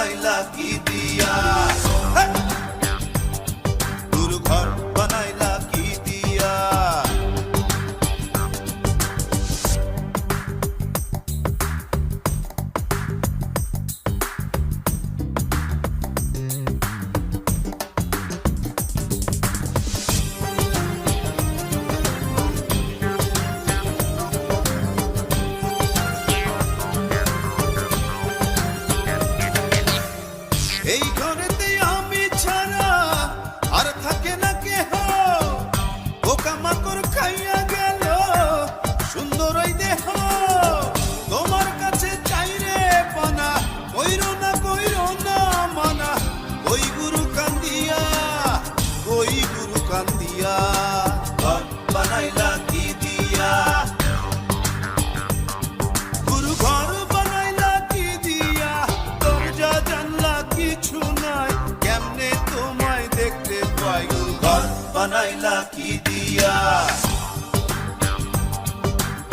বানাইলা কি দিয়া, গুরু ঘর বানাইলা কি দিয়া। এই ঘরেতে আমি ছাড়া আর থাকে না কেহ, পোকামাকড় খাইয়া গেল সুন্দর ওই দেহ। তোমার কাছে চাই রে পানা, কইরো না মানা, ওই গুরু কান্দিয়া, ওই গুরু কান্দিয়া। ঘর বানাইলা কি দিয়া, গুরু ঘর বানাইলা কি দিয়া, দরজা জানলা কিছু নাই, কেমনে তোমায় দেখতে পাই। গুরু ঘর বানাইলা কি দিয়া,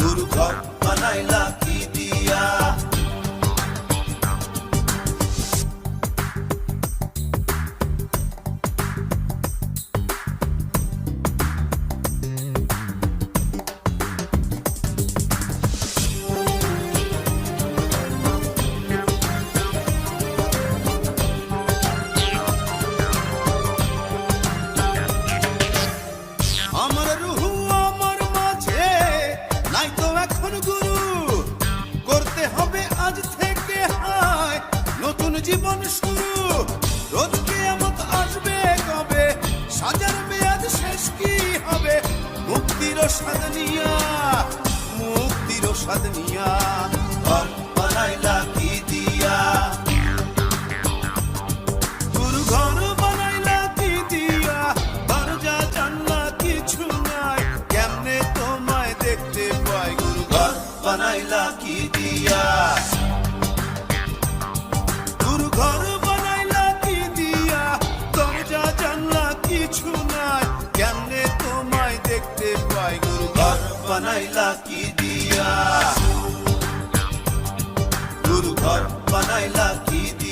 গুরু ঘর বানাইলা কি দিয়া। আমার রুহু আমার মাঝে নাই তো এখন গুরু, করতে হবে আজ থেকে হায় নতুন জীবন শুরু। রোজ কিয়ামত আসবে কবে, সাজার মেয়াদ শেষ কি হবে, মুক্তির স্বাদ নিয়া, মুক্তির স্বাদ নিয়া। ঘর বানাইলা কি দিয়া, গুরু ঘর বানাইলা কি দিয়া, দরজা জানলা কিছু নাই, কেমনে তোমায় দেখতে পাই। গুরু ঘর বানাইলা কি দিয়া, গুরু ঘর বানাইলা কি দিয়া, দরজা জানলা কিছু নাই, কেমনে তোমায় দেখতে পাই। গুরু ঘর বানাইলা কি দিয়া, গুরু ঘর বানাইলা কি দিয়া।